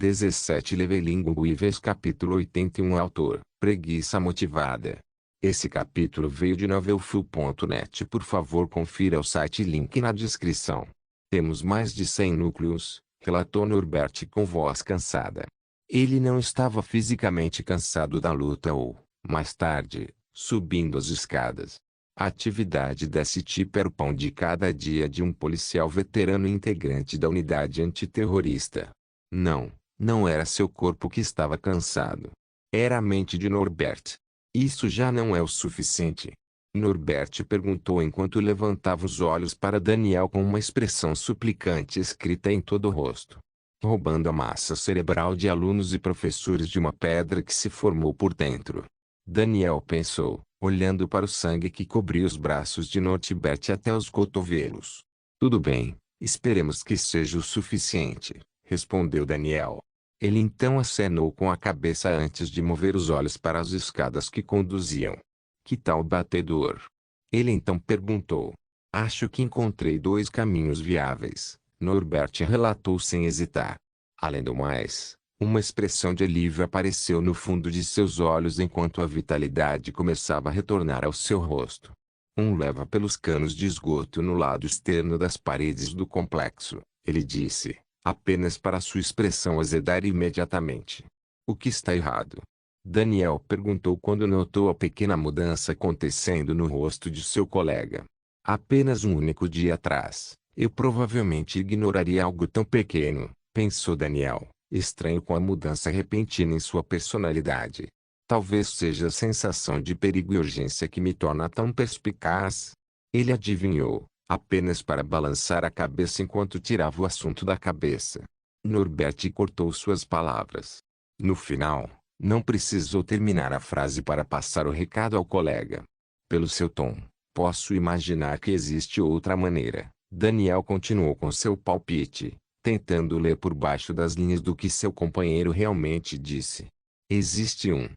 17 Leveling Weavers capítulo 81 Autor, Preguiça Motivada. Esse capítulo veio de novelfull.net. Por favor confira o site, link na descrição. Temos mais de 100 núcleos, relatou Norbert com voz cansada. Ele não estava fisicamente cansado da luta ou, mais tarde, subindo as escadas. A atividade desse tipo era o pão de cada dia de um policial veterano integrante da unidade antiterrorista. Não era seu corpo que estava cansado. Era a mente de Norbert. Isso já não é o suficiente? Norbert perguntou enquanto levantava os olhos para Daniel com uma expressão suplicante escrita em todo o rosto. Roubando a massa cerebral de alunos e professores de uma pedra que se formou por dentro. Daniel pensou, olhando para o sangue que cobria os braços de Norbert até os cotovelos. Tudo bem, esperemos que seja o suficiente, respondeu Daniel. Ele então acenou com a cabeça antes de mover os olhos para as escadas que conduziam. Que tal batedor? Ele então perguntou. Acho que encontrei 2 caminhos viáveis, Norbert relatou sem hesitar. Além do mais, uma expressão de alívio apareceu no fundo de seus olhos enquanto a vitalidade começava a retornar ao seu rosto. Um leva pelos canos de esgoto no lado externo das paredes do complexo, ele disse, apenas para sua expressão azedar imediatamente. O que está errado? Daniel perguntou quando notou a pequena mudança acontecendo no rosto de seu colega. Apenas um único dia atrás, eu provavelmente ignoraria algo tão pequeno, pensou Daniel, estranho com a mudança repentina em sua personalidade. Talvez seja a sensação de perigo e urgência que me torna tão perspicaz. Ele adivinhou, apenas para balançar a cabeça enquanto tirava o assunto da cabeça. Norbert cortou suas palavras. No final, não precisou terminar a frase para passar o recado ao colega. Pelo seu tom, posso imaginar que existe outra maneira. Daniel continuou com seu palpite, tentando ler por baixo das linhas do que seu companheiro realmente disse. Existe um.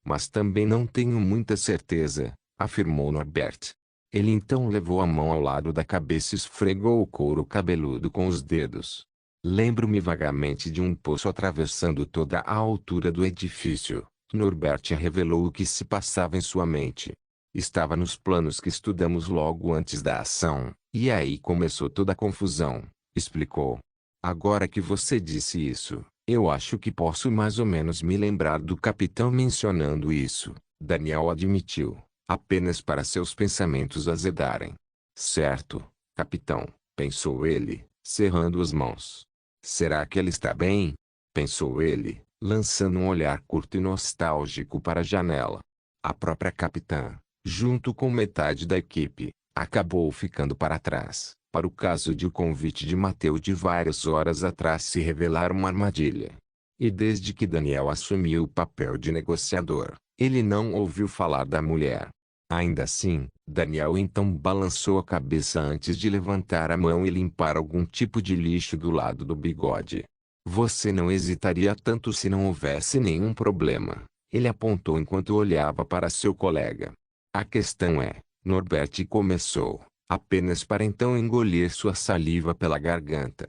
Mas também não tenho muita certeza, afirmou Norbert. Ele então levou a mão ao lado da cabeça e esfregou o couro cabeludo com os dedos. Lembro-me vagamente de um poço atravessando toda a altura do edifício. Norbert revelou o que se passava em sua mente. Estava nos planos que estudamos logo antes da ação, e aí começou toda a confusão, explicou. Agora que você disse isso, eu acho que posso mais ou menos me lembrar do capitão mencionando isso, Daniel admitiu, apenas para seus pensamentos azedarem. Certo, capitão, pensou ele, cerrando as mãos. Será que ele está bem? Pensou ele, lançando um olhar curto e nostálgico para a janela. A própria capitã, junto com metade da equipe, acabou ficando para trás, para o caso de o convite de Mateu de várias horas atrás se revelar uma armadilha. E desde que Daniel assumiu o papel de negociador, ele não ouviu falar da mulher. Ainda assim, Daniel então balançou a cabeça antes de levantar a mão e limpar algum tipo de lixo do lado do bigode. Você não hesitaria tanto se não houvesse nenhum problema, ele apontou enquanto olhava para seu colega. A questão é, Norbert começou, apenas para então engolir sua saliva pela garganta.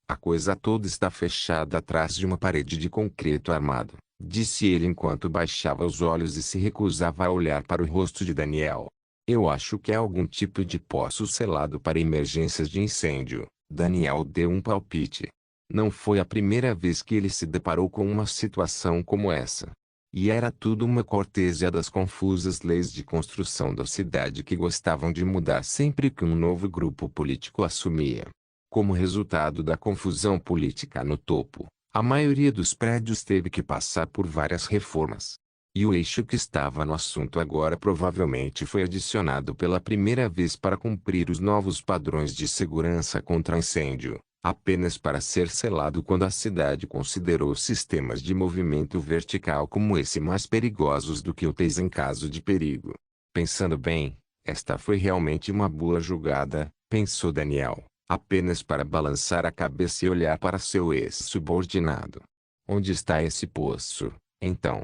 A coisa toda está fechada atrás de uma parede de concreto armado, disse ele enquanto baixava os olhos e se recusava a olhar para o rosto de Daniel. Eu acho que é algum tipo de poço selado para emergências de incêndio. Daniel deu um palpite. Não foi a primeira vez que ele se deparou com uma situação como essa. E era tudo uma cortesia das confusas leis de construção da cidade que gostavam de mudar sempre que um novo grupo político assumia. Como resultado da confusão política no topo, a maioria dos prédios teve que passar por várias reformas. E o eixo que estava no assunto agora provavelmente foi adicionado pela primeira vez para cumprir os novos padrões de segurança contra incêndio, apenas para ser selado quando a cidade considerou sistemas de movimento vertical como esse mais perigosos do que úteis em caso de perigo. Pensando bem, esta foi realmente uma boa jogada, pensou Daniel, apenas para balançar a cabeça e olhar para seu ex-subordinado. Onde está esse poço, então?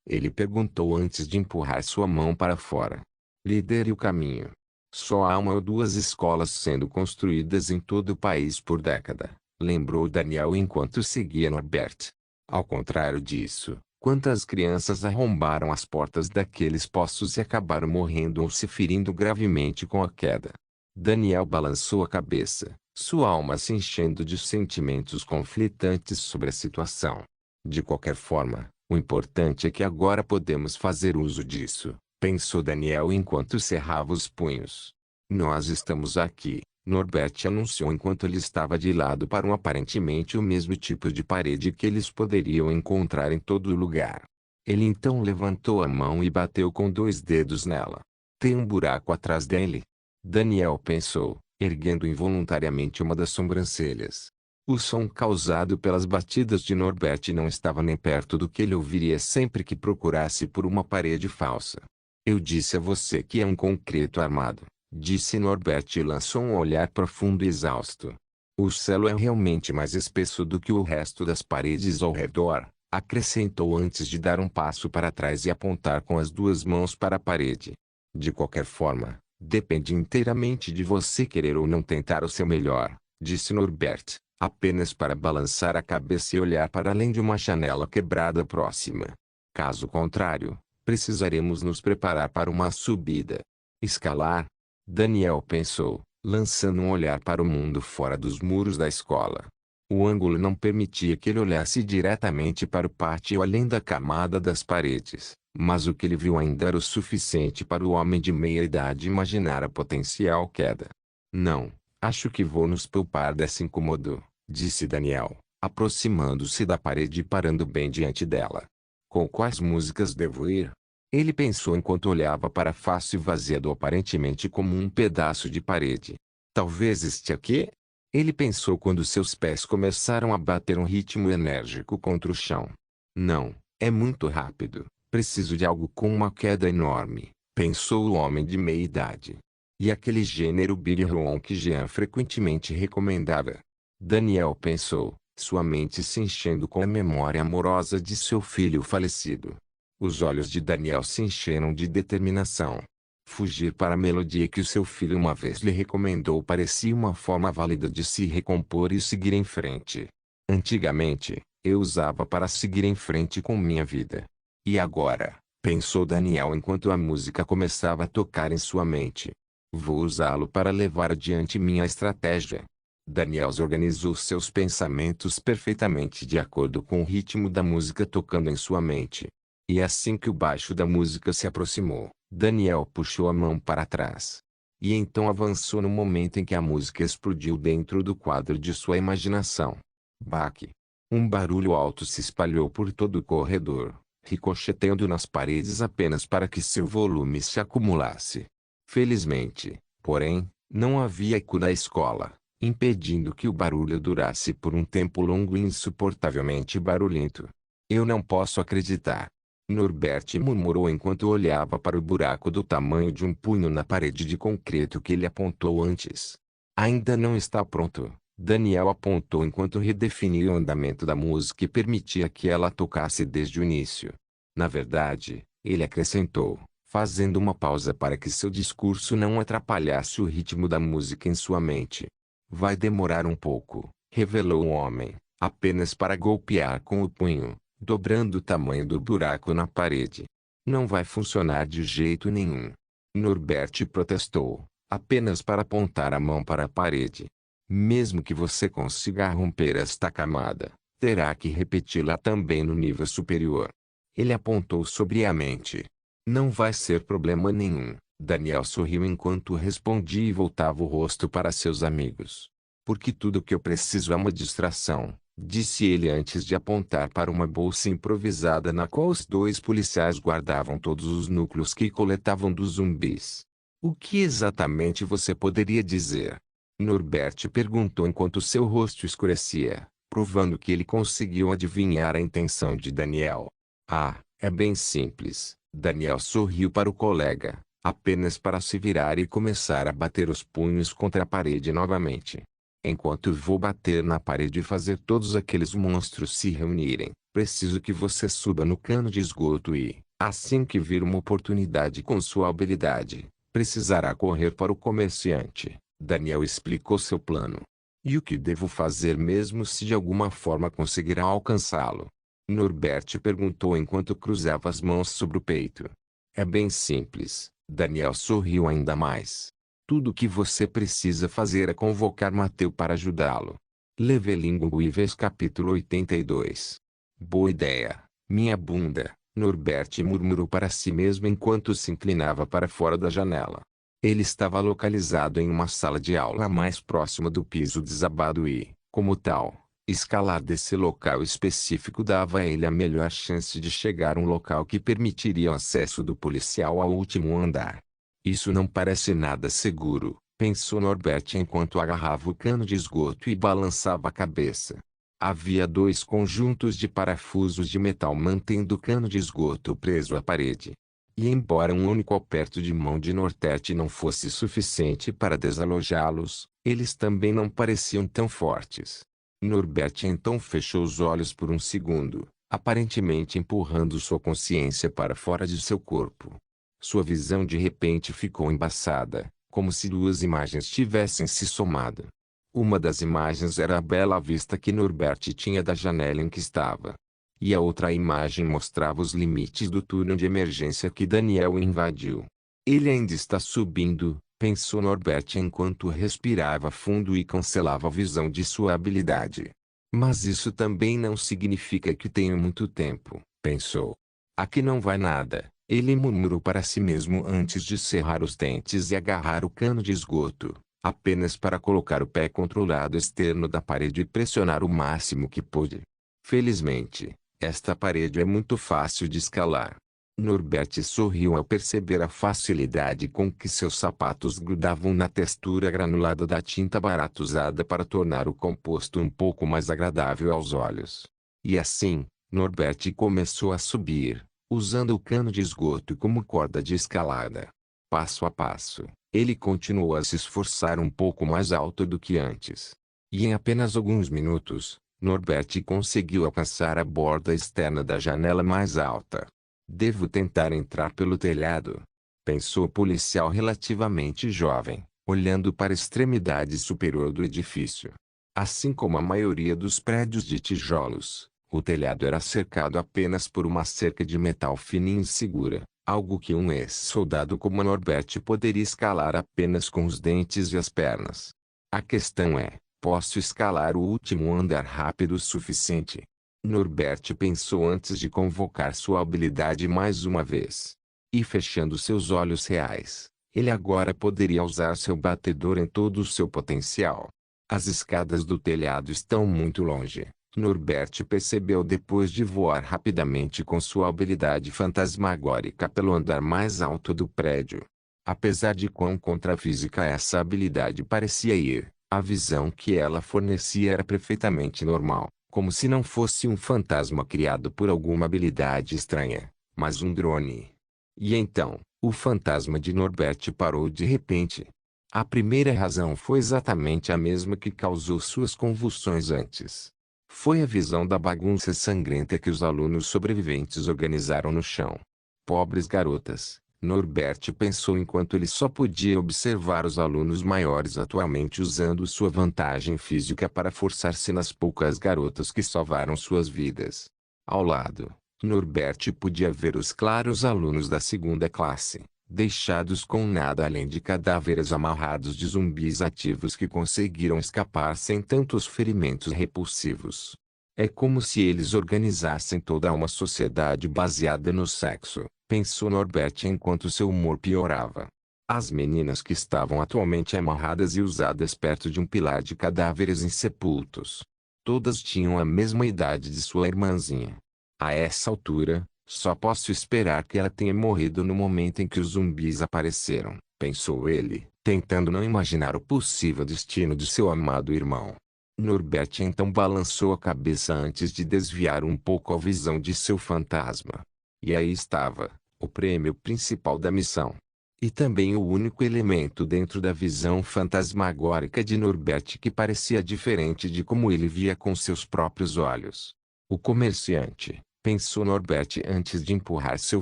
Ele perguntou antes de empurrar sua mão para fora. Lidere o caminho. Só há 1 ou 2 escolas sendo construídas em todo o país por década, lembrou Daniel enquanto seguia Norbert. Ao contrário disso, quantas crianças arrombaram as portas daqueles poços e acabaram morrendo ou se ferindo gravemente com a queda? Daniel balançou a cabeça, sua alma se enchendo de sentimentos conflitantes sobre a situação. De qualquer forma, o importante é que agora podemos fazer uso disso, pensou Daniel enquanto cerrava os punhos. Nós estamos aqui, Norbert anunciou enquanto ele estava de lado para aparentemente o mesmo tipo de parede que eles poderiam encontrar em todo lugar. Ele então levantou a mão e bateu com 2 dedos nela. Tem um buraco atrás dele? Daniel pensou, erguendo involuntariamente uma das sobrancelhas. O som causado pelas batidas de Norbert não estava nem perto do que ele ouviria sempre que procurasse por uma parede falsa. Eu disse a você que é um concreto armado, disse Norbert e lançou um olhar profundo e exausto. O selo é realmente mais espesso do que o resto das paredes ao redor, acrescentou antes de dar um passo para trás e apontar com as 2 mãos para a parede. De qualquer forma, depende inteiramente de você querer ou não tentar o seu melhor, disse Norbert, apenas para balançar a cabeça e olhar para além de uma janela quebrada próxima. Caso contrário, precisaremos nos preparar para uma subida. Escalar? Daniel pensou, lançando um olhar para o mundo fora dos muros da escola. O ângulo não permitia que ele olhasse diretamente para o pátio além da camada das paredes, mas o que ele viu ainda era o suficiente para o homem de meia idade imaginar a potencial queda. Não, acho que vou nos poupar desse incômodo, disse Daniel, aproximando-se da parede e parando bem diante dela. Com quais músicas devo ir? Ele pensou enquanto olhava para a face vazia do aparentemente como um pedaço de parede. Talvez este aqui? Ele pensou quando seus pés começaram a bater um ritmo enérgico contra o chão. Não, é muito rápido. Preciso de algo com uma queda enorme, pensou o homem de meia idade. E aquele gênero Big Room que Jean frequentemente recomendava. Daniel pensou, sua mente se enchendo com a memória amorosa de seu filho falecido. Os olhos de Daniel se encheram de determinação. Fugir para a melodia que o seu filho uma vez lhe recomendou parecia uma forma válida de se recompor e seguir em frente. Antigamente, eu usava para seguir em frente com minha vida. E agora, pensou Daniel enquanto a música começava a tocar em sua mente. Vou usá-lo para levar adiante minha estratégia. Daniel organizou seus pensamentos perfeitamente de acordo com o ritmo da música tocando em sua mente. E assim que o baixo da música se aproximou, Daniel puxou a mão para trás. E então avançou no momento em que a música explodiu dentro do quadro de sua imaginação. Baque! Um barulho alto se espalhou por todo o corredor, ricocheteando nas paredes apenas para que seu volume se acumulasse. Felizmente, porém, não havia eco na escola, impedindo que o barulho durasse por um tempo longo e insuportavelmente barulhento. Eu não posso acreditar. Norbert murmurou enquanto olhava para o buraco do tamanho de um punho na parede de concreto que ele apontou antes. Ainda não está pronto, Daniel apontou enquanto redefinia o andamento da música e permitia que ela tocasse desde o início. Na verdade, ele acrescentou, fazendo uma pausa para que seu discurso não atrapalhasse o ritmo da música em sua mente. Vai demorar um pouco, revelou o homem, apenas para golpear com o punho, dobrando o tamanho do buraco na parede. Não vai funcionar de jeito nenhum. Norbert protestou, apenas para apontar a mão para a parede. Mesmo que você consiga romper esta camada, terá que repeti-la também no nível superior. Ele apontou sobriamente. Não vai ser problema nenhum. Daniel sorriu enquanto respondia e voltava o rosto para seus amigos. Porque tudo o que eu preciso é uma distração, disse ele antes de apontar para uma bolsa improvisada na qual os 2 policiais guardavam todos os núcleos que coletavam dos zumbis. O que exatamente você poderia dizer? Norbert perguntou enquanto seu rosto escurecia, provando que ele conseguiu adivinhar a intenção de Daniel. Ah, é bem simples. Daniel sorriu para o colega, apenas para se virar e começar a bater os punhos contra a parede novamente. Enquanto vou bater na parede e fazer todos aqueles monstros se reunirem, preciso que você suba no cano de esgoto e, assim que vir uma oportunidade com sua habilidade, precisará correr para o comerciante. Daniel explicou seu plano. E o que devo fazer mesmo se de alguma forma conseguirá alcançá-lo? Norbert perguntou enquanto cruzava as mãos sobre o peito. É bem simples. Daniel sorriu ainda mais. Tudo o que você precisa fazer é convocar Mateu para ajudá-lo. Levelinguives capítulo 82. Boa ideia, minha bunda, Norbert murmurou para si mesmo enquanto se inclinava para fora da janela. Ele estava localizado em uma sala de aula mais próxima do piso desabado e, como tal, escalar desse local específico dava a ele a melhor chance de chegar a um local que permitiria o acesso do policial ao último andar. Isso não parece nada seguro, pensou Norbert enquanto agarrava o cano de esgoto e balançava a cabeça. Havia dois conjuntos de parafusos de metal mantendo o cano de esgoto preso à parede. E embora um único aperto de mão de Norbert não fosse suficiente para desalojá-los, eles também não pareciam tão fortes. Norbert então fechou os olhos por um segundo, aparentemente empurrando sua consciência para fora de seu corpo. Sua visão de repente ficou embaçada, como se duas imagens tivessem se somado. Uma das imagens era a bela vista que Norbert tinha da janela em que estava. E a outra imagem mostrava os limites do túnel de emergência que Daniel invadiu. Ele ainda está subindo, pensou Norbert enquanto respirava fundo e cancelava a visão de sua habilidade. Mas isso também não significa que tenho muito tempo, pensou. Aqui não vai nada, ele murmurou para si mesmo antes de cerrar os dentes e agarrar o cano de esgoto, apenas para colocar o pé contra o lado externo da parede e pressionar o máximo que pôde. Felizmente, esta parede é muito fácil de escalar. Norbert sorriu ao perceber a facilidade com que seus sapatos grudavam na textura granulada da tinta barata usada para tornar o composto um pouco mais agradável aos olhos. E assim, Norbert começou a subir, usando o cano de esgoto como corda de escalada. Passo a passo, ele continuou a se esforçar um pouco mais alto do que antes. E em apenas alguns minutos, Norbert conseguiu alcançar a borda externa da janela mais alta. Devo tentar entrar pelo telhado, pensou o policial relativamente jovem, olhando para a extremidade superior do edifício. Assim como a maioria dos prédios de tijolos, o telhado era cercado apenas por uma cerca de metal fininho e segura, algo que um ex-soldado como Norbert poderia escalar apenas com os dentes e as pernas. A questão é: posso escalar o último andar rápido o suficiente? Norbert pensou antes de convocar sua habilidade mais uma vez. E fechando seus olhos reais, ele agora poderia usar seu batedor em todo o seu potencial. As escadas do telhado estão muito longe, Norbert percebeu depois de voar rapidamente com sua habilidade fantasmagórica pelo andar mais alto do prédio. Apesar de quão contra a física essa habilidade parecia ir, a visão que ela fornecia era perfeitamente normal, como se não fosse um fantasma criado por alguma habilidade estranha, mas um drone. E então, o fantasma de Norbert parou de repente. A primeira razão foi exatamente a mesma que causou suas convulsões antes. Foi a visão da bagunça sangrenta que os alunos sobreviventes organizaram no chão. Pobres garotas, Norbert pensou enquanto ele só podia observar os alunos maiores atualmente usando sua vantagem física para forçar-se nas poucas garotas que salvaram suas vidas. Ao lado, Norbert podia ver os claros alunos da segunda classe, deixados com nada além de cadáveres amarrados de zumbis ativos que conseguiram escapar sem tantos ferimentos repulsivos. É como se eles organizassem toda uma sociedade baseada no sexo, pensou Norbert enquanto seu humor piorava. As meninas que estavam atualmente amarradas e usadas perto de um pilar de cadáveres insepultos. Todas tinham a mesma idade de sua irmãzinha. A essa altura, só posso esperar que ela tenha morrido no momento em que os zumbis apareceram, pensou ele, tentando não imaginar o possível destino de seu amado irmão. Norbert então balançou a cabeça antes de desviar um pouco a visão de seu fantasma. E aí estava, o prêmio principal da missão. E também o único elemento dentro da visão fantasmagórica de Norbert que parecia diferente de como ele via com seus próprios olhos. O comerciante, pensou Norbert antes de empurrar seu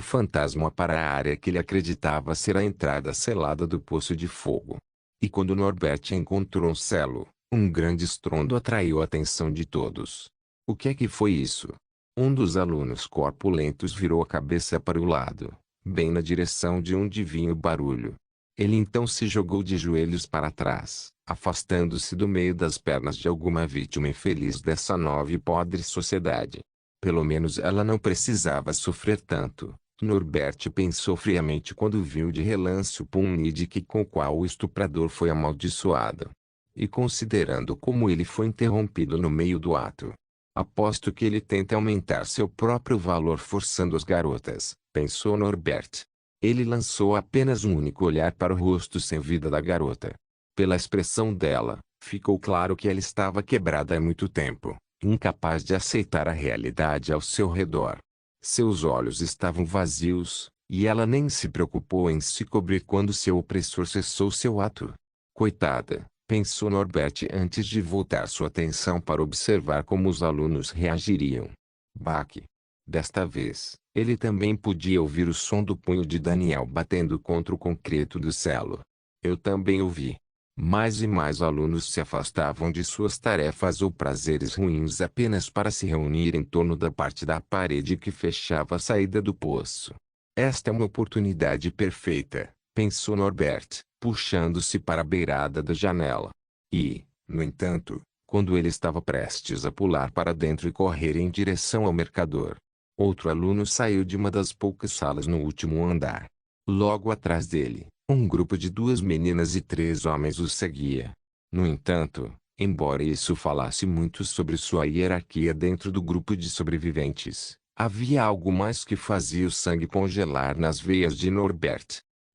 fantasma para a área que ele acreditava ser a entrada selada do poço de fogo. E quando Norbert encontrou um selo, um grande estrondo atraiu a atenção de todos. O que é que foi isso? Um dos alunos corpulentos virou a cabeça para o lado, bem na direção de onde vinha o barulho. Ele então se jogou de joelhos para trás, afastando-se do meio das pernas de alguma vítima infeliz dessa nova e podre sociedade. Pelo menos ela não precisava sofrer tanto, Norbert pensou friamente quando viu de relance o punide com o qual o estuprador foi amaldiçoado. E considerando como ele foi interrompido no meio do ato. Aposto que ele tenta aumentar seu próprio valor forçando as garotas, pensou Norbert. Ele lançou apenas um único olhar para o rosto sem vida da garota. Pela expressão dela, ficou claro que ela estava quebrada há muito tempo, incapaz de aceitar a realidade ao seu redor. Seus olhos estavam vazios, e ela nem se preocupou em se cobrir quando seu opressor cessou seu ato. Coitada, pensou Norbert antes de voltar sua atenção para observar como os alunos reagiriam. Baque. Desta vez, ele também podia ouvir o som do punho de Daniel batendo contra o concreto do celo. Eu também ouvi. Mais e mais alunos se afastavam de suas tarefas ou prazeres ruins apenas para se reunir em torno da parte da parede que fechava a saída do poço. Esta é uma oportunidade perfeita, pensou Norbert, puxando-se para a beirada da janela. E, no entanto, quando ele estava prestes a pular para dentro e correr em direção ao mercador, outro aluno saiu de uma das poucas salas no último andar. Logo atrás dele, um grupo de 2 meninas e 3 homens o seguia. No entanto, embora isso falasse muito sobre sua hierarquia dentro do grupo de sobreviventes, havia algo mais que fazia o sangue congelar nas veias de Norbert.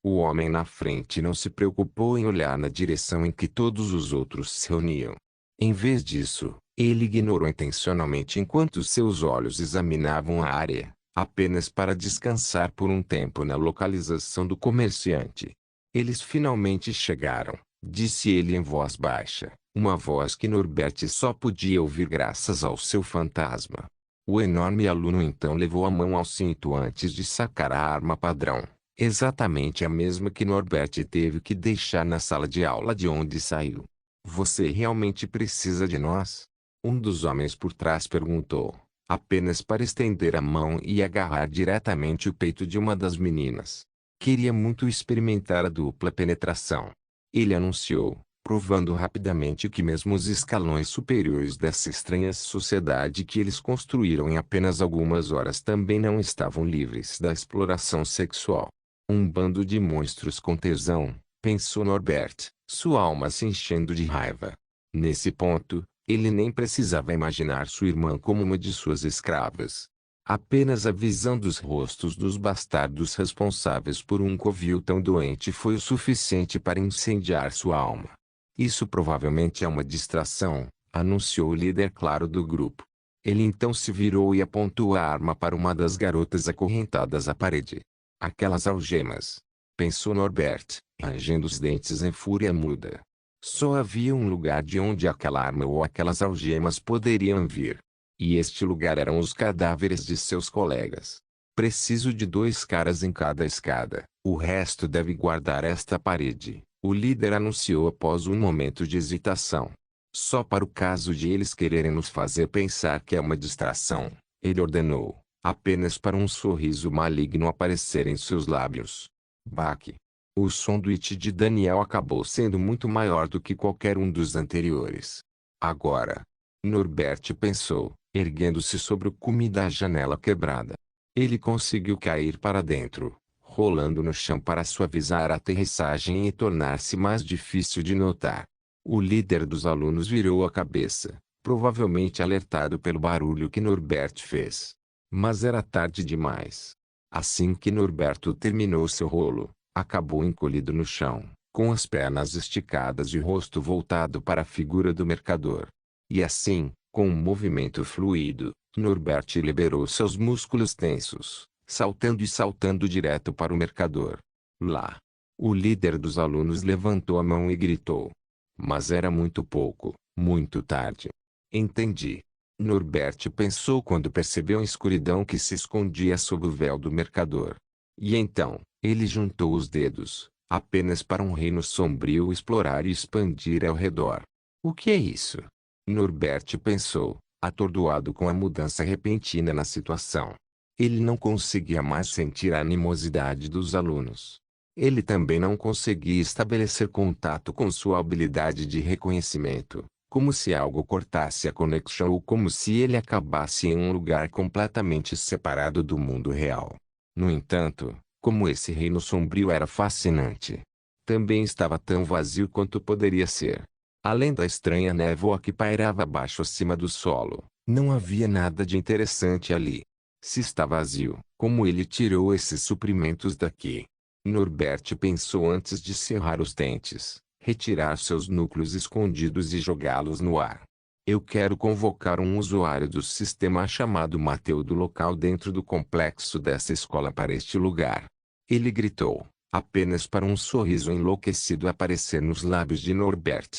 O homem na frente não se preocupou em olhar na direção em que todos os outros se reuniam. Em vez disso, ele ignorou intencionalmente enquanto seus olhos examinavam a área, apenas para descansar por um tempo na localização do comerciante. Eles finalmente chegaram, disse ele em voz baixa, uma voz que Norbert só podia ouvir graças ao seu fantasma. O enorme aluno então levou a mão ao cinto antes de sacar a arma padrão, exatamente a mesma que Norbert teve que deixar na sala de aula de onde saiu. Você realmente precisa de nós? Um dos homens por trás perguntou, apenas para estender a mão e agarrar diretamente o peito de uma das meninas. Queria muito experimentar a dupla penetração. Ele anunciou, provando rapidamente que mesmo os escalões superiores dessa estranha sociedade que eles construíram em apenas algumas horas também não estavam livres da exploração sexual. Um bando de monstros com tesão, pensou Norbert, sua alma se enchendo de raiva. Nesse ponto, ele nem precisava imaginar sua irmã como uma de suas escravas. Apenas a visão dos rostos dos bastardos responsáveis por um covil tão doente foi o suficiente para incendiar sua alma. Isso provavelmente é uma distração, anunciou o líder claro do grupo. Ele então se virou e apontou a arma para uma das garotas acorrentadas à parede. Aquelas algemas, pensou Norbert, rangendo os dentes em fúria muda. Só havia um lugar de onde aquela arma ou aquelas algemas poderiam vir. E este lugar eram os cadáveres de seus colegas. Preciso de 2 caras em cada escada, o resto deve guardar esta parede, o líder anunciou após um momento de hesitação. Só para o caso de eles quererem nos fazer pensar que é uma distração, ele ordenou, apenas para um sorriso maligno aparecer em seus lábios. Baque. O som do it de Daniel acabou sendo muito maior do que qualquer um dos anteriores. Agora, Norbert pensou, erguendo-se sobre o cume da janela quebrada. Ele conseguiu cair para dentro, rolando no chão para suavizar a aterrissagem e tornar-se mais difícil de notar. O líder dos alunos virou a cabeça, provavelmente alertado pelo barulho que Norbert fez. Mas era tarde demais. Assim que Norberto terminou seu rolo, acabou encolhido no chão, com as pernas esticadas e o rosto voltado para a figura do mercador. E assim, com um movimento fluido, Norbert liberou seus músculos tensos, saltando e saltando direto para o mercador. Lá. O líder dos alunos levantou a mão e gritou. Mas era muito pouco, muito tarde. Entendi. Norbert pensou quando percebeu a escuridão que se escondia sob o véu do mercador. E então, ele juntou os dedos, apenas para um reino sombrio explorar e expandir ao redor. O que é isso? Norbert pensou, atordoado com a mudança repentina na situação. Ele não conseguia mais sentir a animosidade dos alunos. Ele também não conseguia estabelecer contato com sua habilidade de reconhecimento, como se algo cortasse a conexão ou como se ele acabasse em um lugar completamente separado do mundo real. No entanto, como esse reino sombrio era fascinante, também estava tão vazio quanto poderia ser. Além da estranha névoa que pairava abaixo acima do solo, não havia nada de interessante ali. Se está vazio, como ele tirou esses suprimentos daqui? Norbert pensou antes de cerrar os dentes, retirar seus núcleos escondidos e jogá-los no ar. Eu quero convocar um usuário do sistema chamado Mateu do local dentro do complexo dessa escola para este lugar. Ele gritou, apenas para um sorriso enlouquecido aparecer nos lábios de Norbert.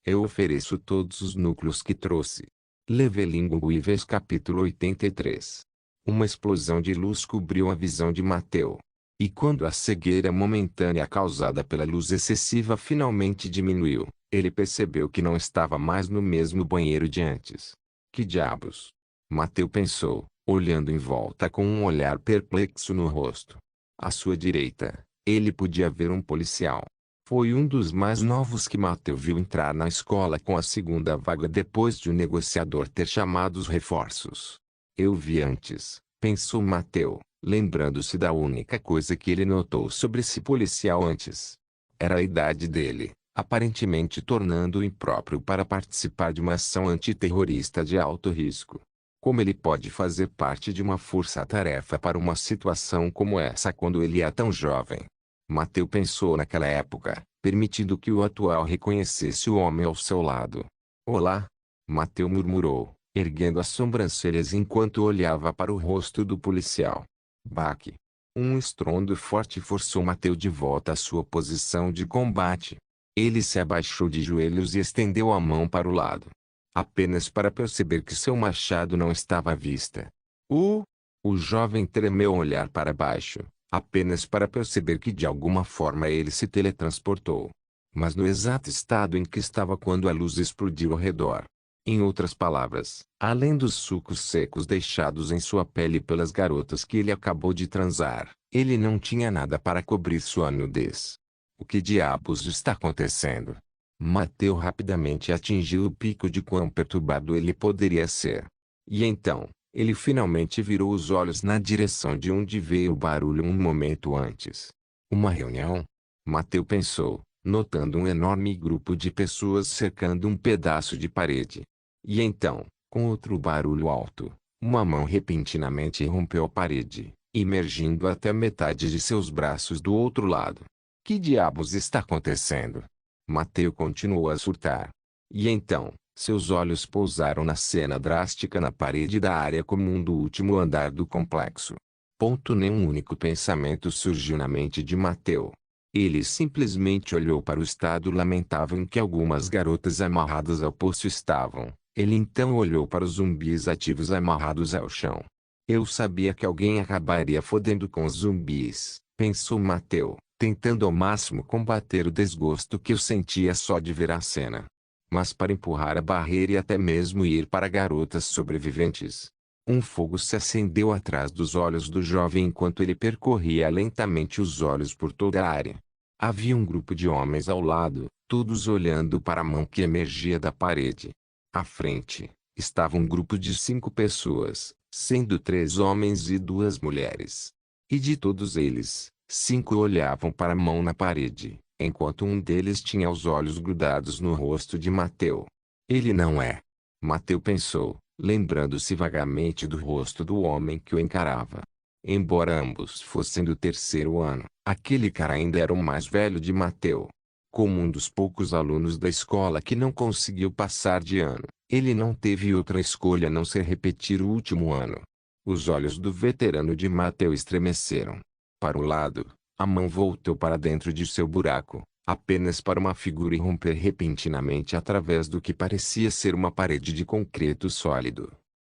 Eu ofereço todos os núcleos que trouxe. Levelingo-Weavers capítulo 83. Uma explosão de luz cobriu a visão de Mateu. E quando a cegueira momentânea causada pela luz excessiva finalmente diminuiu, ele percebeu que não estava mais no mesmo banheiro de antes. Que diabos? Mateu pensou, olhando em volta com um olhar perplexo no rosto. À sua direita, ele podia ver um policial. Foi um dos mais novos que Mateu viu entrar na escola com a segunda vaga depois de o negociador ter chamado os reforços. Eu vi antes, pensou Mateu, lembrando-se da única coisa que ele notou sobre esse policial antes. Era a idade dele, aparentemente tornando-o impróprio para participar de uma ação antiterrorista de alto risco. Como ele pode fazer parte de uma força-tarefa para uma situação como essa quando ele é tão jovem? Mateu pensou naquela época, permitindo que o atual reconhecesse o homem ao seu lado. Olá! Mateu murmurou, erguendo as sobrancelhas enquanto olhava para o rosto do policial. Baque! Um estrondo forte forçou Mateu de volta à sua posição de combate. Ele se abaixou de joelhos e estendeu a mão para o lado. Apenas para perceber que seu machado não estava à vista. O jovem tremeu ao olhar para baixo, apenas para perceber que de alguma forma ele se teletransportou. Mas no exato estado em que estava quando a luz explodiu ao redor. Em outras palavras, além dos sucos secos deixados em sua pele pelas garotas que ele acabou de transar, ele não tinha nada para cobrir sua nudez. O que diabos está acontecendo? Mateu rapidamente atingiu o pico de quão perturbado ele poderia ser. E então, ele finalmente virou os olhos na direção de onde veio o barulho um momento antes. Uma reunião? Mateu pensou, notando um enorme grupo de pessoas cercando um pedaço de parede. E então, com outro barulho alto, uma mão repentinamente rompeu a parede, emergindo até metade de seus braços do outro lado. Que diabos está acontecendo? Mateu continuou a surtar. E então, seus olhos pousaram na cena drástica na parede da área comum do último andar do complexo. Nenhum único pensamento surgiu na mente de Mateu. Ele simplesmente olhou para o estado lamentável em que algumas garotas amarradas ao poço estavam. Ele então olhou para os zumbis ativos amarrados ao chão. Eu sabia que alguém acabaria fodendo com os zumbis, pensou Mateu, tentando ao máximo combater o desgosto que eu sentia só de ver a cena. Mas para empurrar a barreira e até mesmo ir para garotas sobreviventes. Um fogo se acendeu atrás dos olhos do jovem enquanto ele percorria lentamente os olhos por toda a área. Havia um grupo de homens ao lado, todos olhando para a mão que emergia da parede. À frente, estava um grupo de 5 pessoas, sendo 3 homens e 2 mulheres. E de todos eles, 5 olhavam para a mão na parede, enquanto um deles tinha os olhos grudados no rosto de Mateu. Ele não é. Mateu pensou, lembrando-se vagamente do rosto do homem que o encarava. Embora ambos fossem do 3º ano, aquele cara ainda era o mais velho de Mateu. Como um dos poucos alunos da escola que não conseguiu passar de ano, ele não teve outra escolha a não ser repetir o último ano. Os olhos do veterano de Mateu estremeceram. Para o lado, a mão voltou para dentro de seu buraco, apenas para uma figura irromper repentinamente através do que parecia ser uma parede de concreto sólido.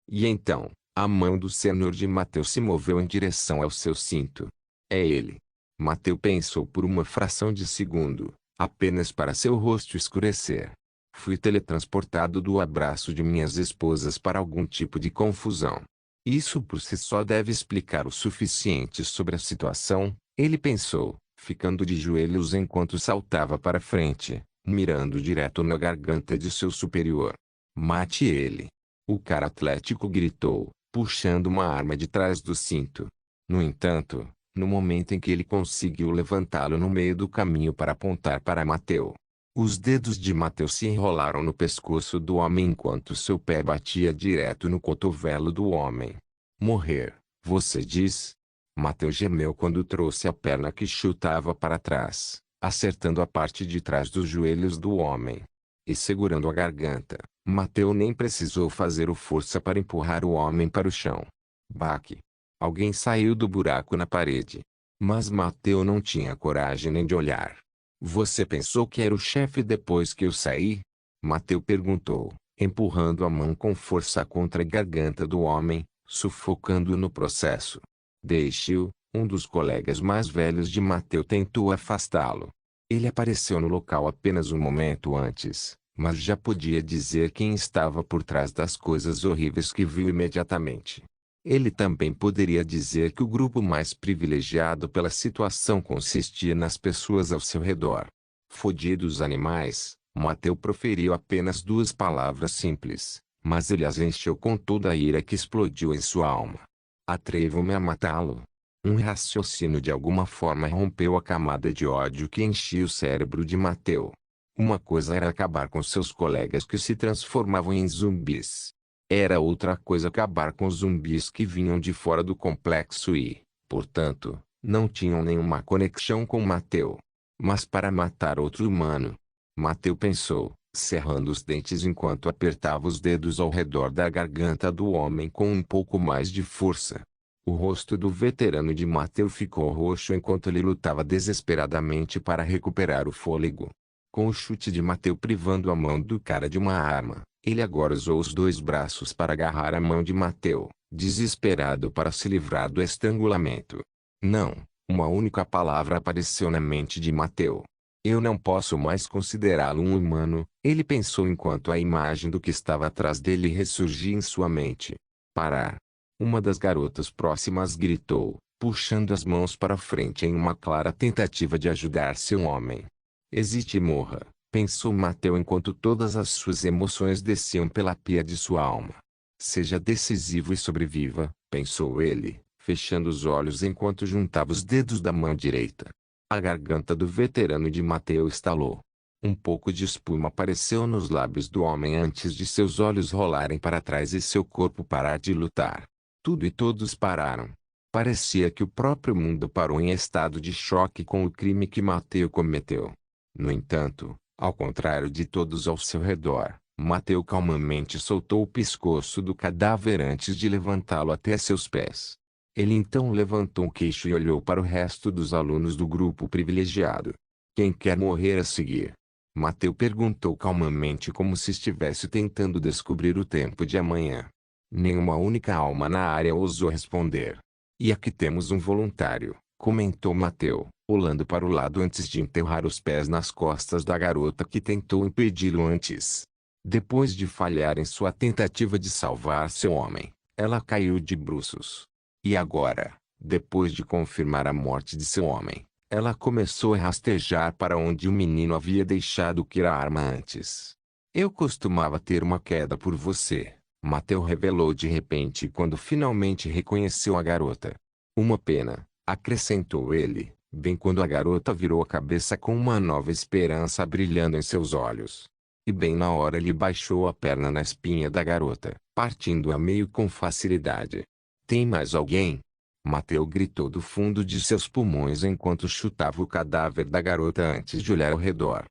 E então, a mão do senhor de Mateu se moveu em direção ao seu cinto. É ele. Mateu pensou por uma fração de segundo, apenas para seu rosto escurecer. Fui teletransportado do abraço de minhas esposas para algum tipo de confusão. Isso por si só deve explicar o suficiente sobre a situação, ele pensou, ficando de joelhos enquanto saltava para frente, mirando direto na garganta de seu superior. Mate ele! O cara atlético gritou, puxando uma arma de trás do cinto. No entanto, no momento em que ele conseguiu levantá-lo no meio do caminho para apontar para Mateu, os dedos de Mateu se enrolaram no pescoço do homem enquanto seu pé batia direto no cotovelo do homem. Morrer, você diz? Mateu gemeu quando trouxe a perna que chutava para trás, acertando a parte de trás dos joelhos do homem. E segurando a garganta, Mateu nem precisou fazer força para empurrar o homem para o chão. Baque! Alguém saiu do buraco na parede. Mas Mateu não tinha coragem nem de olhar. Você pensou que era o chefe depois que eu saí? Mateu perguntou, empurrando a mão com força contra a garganta do homem, sufocando-o no processo. Deixe-o, um dos colegas mais velhos de Mateu tentou afastá-lo. Ele apareceu no local apenas um momento antes, mas já podia dizer quem estava por trás das coisas horríveis que viu imediatamente. Ele também poderia dizer que o grupo mais privilegiado pela situação consistia nas pessoas ao seu redor. Fodidos animais, Mateu proferiu apenas duas palavras simples, mas ele as encheu com toda a ira que explodiu em sua alma. Atrevo-me a matá-lo. Um raciocínio de alguma forma rompeu a camada de ódio que enchia o cérebro de Mateu. Uma coisa era acabar com seus colegas que se transformavam em zumbis. Era outra coisa acabar com os zumbis que vinham de fora do complexo e, portanto, não tinham nenhuma conexão com Mateu. Mas para matar outro humano, Mateu pensou, cerrando os dentes enquanto apertava os dedos ao redor da garganta do homem com um pouco mais de força. O rosto do veterano de Mateu ficou roxo enquanto ele lutava desesperadamente para recuperar o fôlego. Com o chute de Mateu privando a mão do cara de uma arma, ele agora usou os dois braços para agarrar a mão de Mateu, desesperado para se livrar do estrangulamento. Não, uma única palavra apareceu na mente de Mateu. Eu não posso mais considerá-lo um humano, ele pensou enquanto a imagem do que estava atrás dele ressurgia em sua mente. Parar! Uma das garotas próximas gritou, puxando as mãos para frente em uma clara tentativa de ajudar seu homem. Hesite e morra, pensou Mateu enquanto todas as suas emoções desciam pela pia de sua alma. Seja decisivo e sobreviva, pensou ele, fechando os olhos enquanto juntava os dedos da mão direita. A garganta do veterano de Mateu estalou. Um pouco de espuma apareceu nos lábios do homem antes de seus olhos rolarem para trás e seu corpo parar de lutar. Tudo e todos pararam. Parecia que o próprio mundo parou em estado de choque com o crime que Mateu cometeu. No entanto, ao contrário de todos ao seu redor, Mateu calmamente soltou o pescoço do cadáver antes de levantá-lo até seus pés. Ele então levantou o queixo e olhou para o resto dos alunos do grupo privilegiado. Quem quer morrer a seguir? Mateu perguntou calmamente como se estivesse tentando descobrir o tempo de amanhã. Nenhuma única alma na área ousou responder. E aqui temos um voluntário, comentou Mateu, olhando para o lado antes de enterrar os pés nas costas da garota que tentou impedi-lo antes. Depois de falhar em sua tentativa de salvar seu homem, ela caiu de bruços. E agora, depois de confirmar a morte de seu homem, ela começou a rastejar para onde o menino havia deixado cair a arma antes. Eu costumava ter uma queda por você, Mateu revelou de repente quando finalmente reconheceu a garota. Uma pena, acrescentou ele, bem quando a garota virou a cabeça com uma nova esperança brilhando em seus olhos. E bem na hora ele baixou a perna na espinha da garota, partindo-a meio com facilidade. Tem mais alguém? Mateu gritou do fundo de seus pulmões enquanto chutava o cadáver da garota antes de olhar ao redor.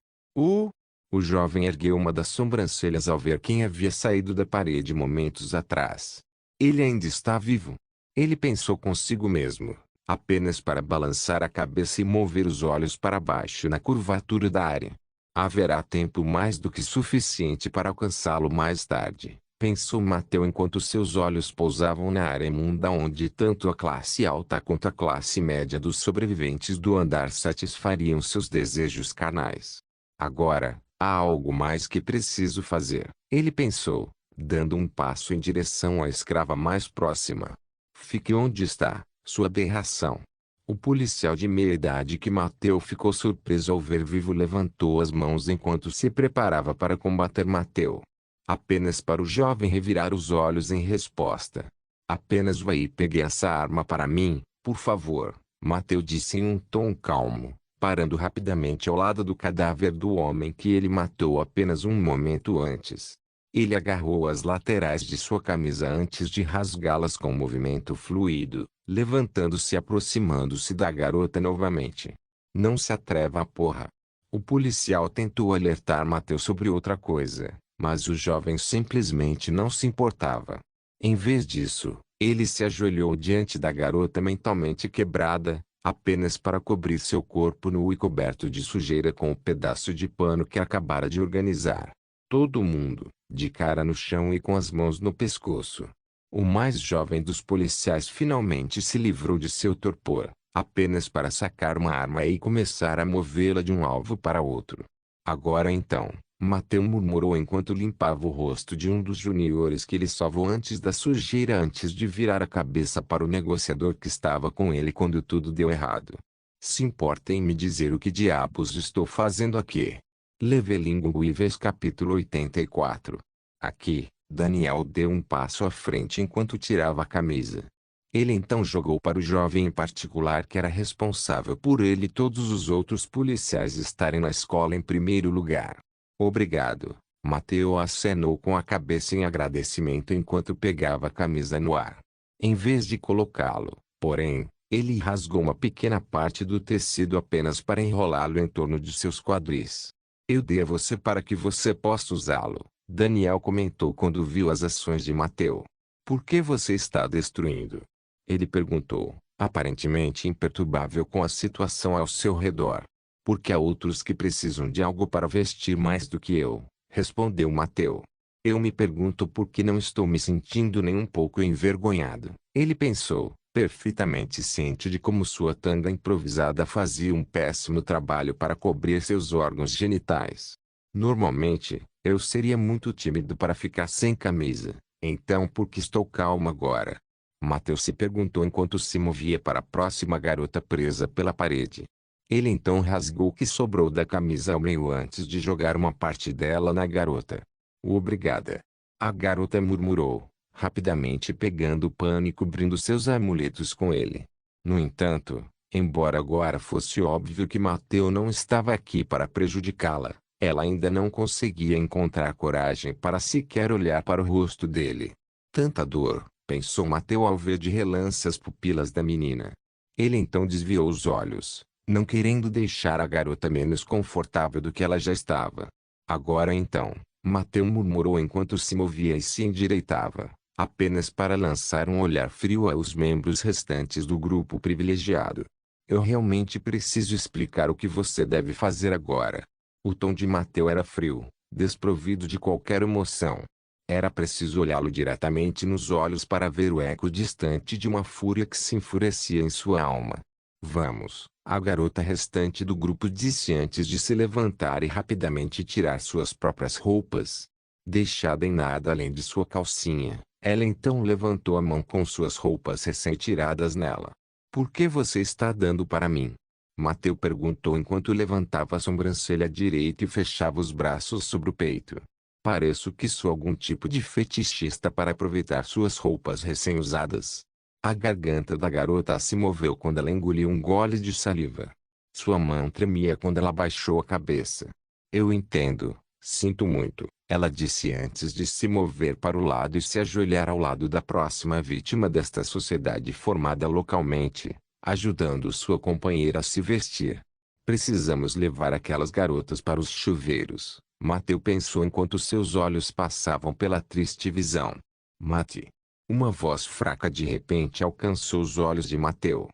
O jovem ergueu uma das sobrancelhas ao ver quem havia saído da parede momentos atrás. Ele ainda está vivo. Ele pensou consigo mesmo, apenas para balançar a cabeça e mover os olhos para baixo na curvatura da área. Haverá tempo mais do que suficiente para alcançá-lo mais tarde, pensou Mateu enquanto seus olhos pousavam na área imunda onde tanto a classe alta quanto a classe média dos sobreviventes do andar satisfariam seus desejos carnais. Agora, Há algo mais que preciso fazer, ele pensou, dando um passo em direção à escrava mais próxima. Fique onde está, sua aberração. O policial de meia-idade que Mateu ficou surpreso ao ver vivo levantou as mãos enquanto se preparava para combater Mateu. Apenas para o jovem revirar os olhos em resposta. Apenas vai e pegue essa arma para mim, por favor, Mateu disse em um tom calmo, parando rapidamente ao lado do cadáver do homem que ele matou apenas um momento antes. Ele agarrou as laterais de sua camisa antes de rasgá-las com um movimento fluido, levantando-se e aproximando-se da garota novamente. Não se atreva, porra. O policial tentou alertar Mateu sobre outra coisa, mas o jovem simplesmente não se importava. Em vez disso, ele se ajoelhou diante da garota mentalmente quebrada, apenas para cobrir seu corpo nu e coberto de sujeira com o pedaço de pano que acabara de organizar. Todo mundo, de cara no chão e com as mãos no pescoço. O mais jovem dos policiais finalmente se livrou de seu torpor, apenas para sacar uma arma e começar a movê-la de um alvo para outro. Agora então, Mateu murmurou enquanto limpava o rosto de um dos juniores que ele salvou antes da sujeira antes de virar a cabeça para o negociador que estava com ele quando tudo deu errado. Se importa em me dizer o que diabos estou fazendo aqui? Levelinguives capítulo 84. Aqui, Daniel deu um passo à frente enquanto tirava a camisa. Ele então jogou para o jovem em particular que era responsável por ele e todos os outros policiais estarem na escola em primeiro lugar. Obrigado, Mateu acenou com a cabeça em agradecimento enquanto pegava a camisa no ar. Em vez de colocá-lo, porém, ele rasgou uma pequena parte do tecido apenas para enrolá-lo em torno de seus quadris. Eu dei a você para que você possa usá-lo, Daniel comentou quando viu as ações de Mateu. Por que você está destruindo? Ele perguntou, aparentemente imperturbável com a situação ao seu redor. Porque há outros que precisam de algo para vestir mais do que eu, respondeu Mateu. Eu me pergunto por que não estou me sentindo nem um pouco envergonhado. Ele pensou, perfeitamente ciente de como sua tanga improvisada fazia um péssimo trabalho para cobrir seus órgãos genitais. Normalmente, eu seria muito tímido para ficar sem camisa, então por que estou calmo agora? Mateu se perguntou enquanto se movia para a próxima garota presa pela parede. Ele então rasgou o que sobrou da camisa ao meio antes de jogar uma parte dela na garota. Obrigada. A garota murmurou, rapidamente pegando o pano e cobrindo seus amuletos com ele. No entanto, embora agora fosse óbvio que Mateu não estava aqui para prejudicá-la, ela ainda não conseguia encontrar coragem para sequer olhar para o rosto dele. Tanta dor, pensou Mateu ao ver de relance as pupilas da menina. Ele então desviou os olhos, não querendo deixar a garota menos confortável do que ela já estava. Agora então, Mateu murmurou enquanto se movia e se endireitava, apenas para lançar um olhar frio aos membros restantes do grupo privilegiado. Eu realmente preciso explicar o que você deve fazer agora. O tom de Mateu era frio, desprovido de qualquer emoção. Era preciso olhá-lo diretamente nos olhos para ver o eco distante de uma fúria que se enfurecia em sua alma. Vamos, a garota restante do grupo disse antes de se levantar e rapidamente tirar suas próprias roupas. Deixada em nada além de sua calcinha, ela então levantou a mão com suas roupas recém-tiradas nela. Por que você está dando para mim? Mateu perguntou enquanto levantava a sobrancelha direita e fechava os braços sobre o peito. Pareço que sou algum tipo de fetichista para aproveitar suas roupas recém-usadas. A garganta da garota se moveu quando ela engoliu um gole de saliva. Sua mão tremia quando ela baixou a cabeça. Eu entendo, sinto muito, ela disse antes de se mover para o lado e se ajoelhar ao lado da próxima vítima desta sociedade formada localmente, ajudando sua companheira a se vestir. Precisamos levar aquelas garotas para os chuveiros, Mateu pensou enquanto seus olhos passavam pela triste visão. Mate. Uma voz fraca de repente alcançou os olhos de Mateu.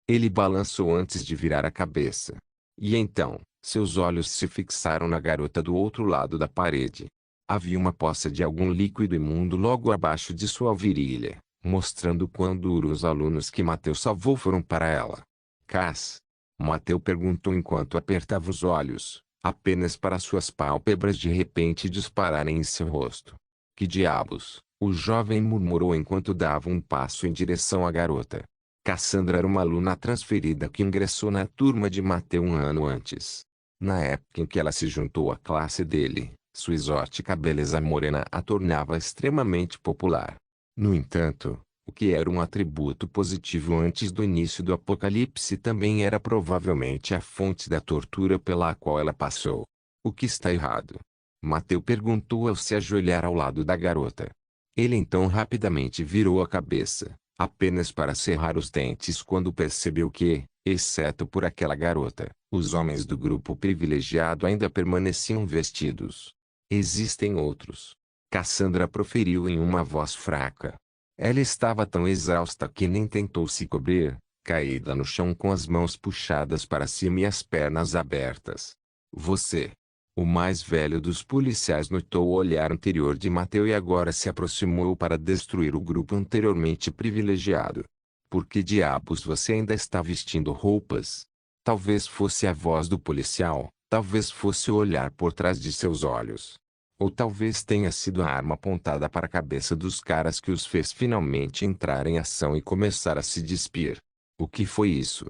Ele balançou antes de virar a cabeça. E então, seus olhos se fixaram na garota do outro lado da parede. Havia uma poça de algum líquido imundo logo abaixo de sua virilha, mostrando quão duros os alunos que Mateu salvou foram para ela. Cass? Mateu perguntou enquanto apertava os olhos, apenas para suas pálpebras de repente dispararem em seu rosto. Que diabos? O jovem murmurou enquanto dava um passo em direção à garota. Cassandra era uma aluna transferida que ingressou na turma de Mateu um ano antes. Na época em que ela se juntou à classe dele, sua exótica beleza morena a tornava extremamente popular. No entanto, o que era um atributo positivo antes do início do apocalipse também era provavelmente a fonte da tortura pela qual ela passou. O que está errado? Mateu perguntou ao se ajoelhar ao lado da garota. Ele então rapidamente virou a cabeça, apenas para cerrar os dentes quando percebeu que, exceto por aquela garota, os homens do grupo privilegiado ainda permaneciam vestidos. Existem outros. Cassandra proferiu em uma voz fraca. Ela estava tão exausta que nem tentou se cobrir, caída no chão com as mãos puxadas para cima e as pernas abertas. Você. O mais velho dos policiais notou o olhar anterior de Mateu e agora se aproximou para destruir o grupo anteriormente privilegiado. Por que diabos você ainda está vestindo roupas? Talvez fosse a voz do policial, talvez fosse o olhar por trás de seus olhos. Ou talvez tenha sido a arma apontada para a cabeça dos caras que os fez finalmente entrar em ação e começar a se despir. O que foi isso?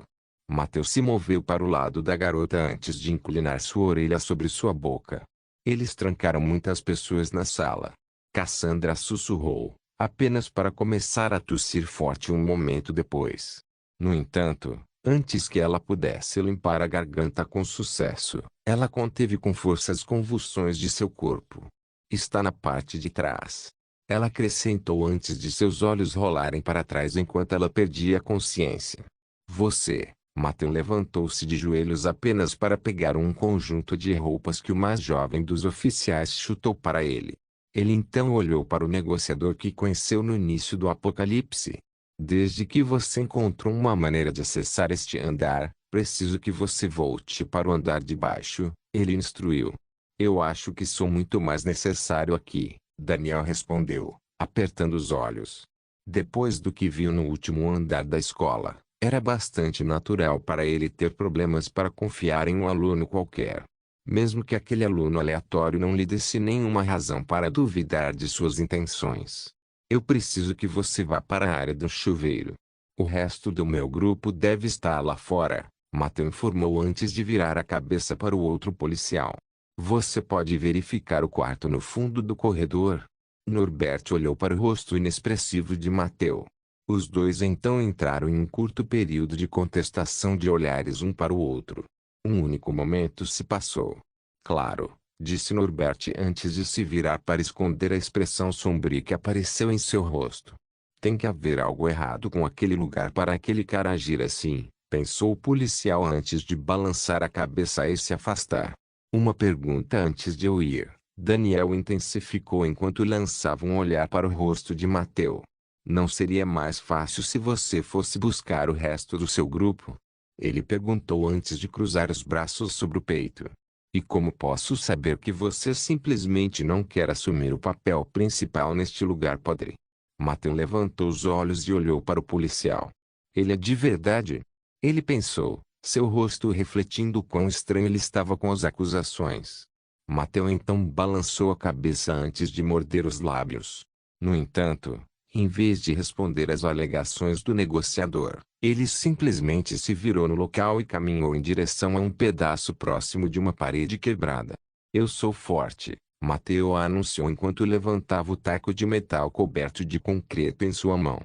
Mateu se moveu para o lado da garota antes de inclinar sua orelha sobre sua boca. Eles trancaram muitas pessoas na sala. Cassandra sussurrou, apenas para começar a tossir forte um momento depois. No entanto, antes que ela pudesse limpar a garganta com sucesso, ela conteve com força as convulsões de seu corpo. Está na parte de trás. Ela acrescentou antes de seus olhos rolarem para trás enquanto ela perdia a consciência. Você. Mateu levantou-se de joelhos apenas para pegar um conjunto de roupas que o mais jovem dos oficiais chutou para ele. Ele então olhou para o negociador que conheceu no início do apocalipse. Desde que você encontrou uma maneira de acessar este andar, preciso que você volte para o andar de baixo, ele instruiu. Eu acho que sou muito mais necessário aqui, Daniel respondeu, apertando os olhos. Depois do que viu no último andar da escola, era bastante natural para ele ter problemas para confiar em um aluno qualquer. Mesmo que aquele aluno aleatório não lhe desse nenhuma razão para duvidar de suas intenções. Eu preciso que você vá para a área do chuveiro. O resto do meu grupo deve estar lá fora, Mateu informou antes de virar a cabeça para o outro policial. Você pode verificar o quarto no fundo do corredor? Norbert olhou para o rosto inexpressivo de Mateu. Os dois então entraram em um curto período de contestação de olhares um para o outro. Um único momento se passou. Claro, disse Norbert antes de se virar para esconder a expressão sombria que apareceu em seu rosto. Tem que haver algo errado com aquele lugar para aquele cara agir assim, pensou o policial antes de balançar a cabeça e se afastar. Uma pergunta antes de eu ir, Daniel intensificou enquanto lançava um olhar para o rosto de Mateu. Não seria mais fácil se você fosse buscar o resto do seu grupo? Ele perguntou antes de cruzar os braços sobre o peito. E como posso saber que você simplesmente não quer assumir o papel principal neste lugar podre? Mateu levantou os olhos e olhou para o policial. Ele é de verdade? Ele pensou, seu rosto refletindo o quão estranho ele estava com as acusações. Mateu então balançou a cabeça antes de morder os lábios. No entanto, em vez de responder às alegações do negociador, ele simplesmente se virou no local e caminhou em direção a um pedaço próximo de uma parede quebrada. Eu sou forte, Mateu anunciou enquanto levantava o taco de metal coberto de concreto em sua mão.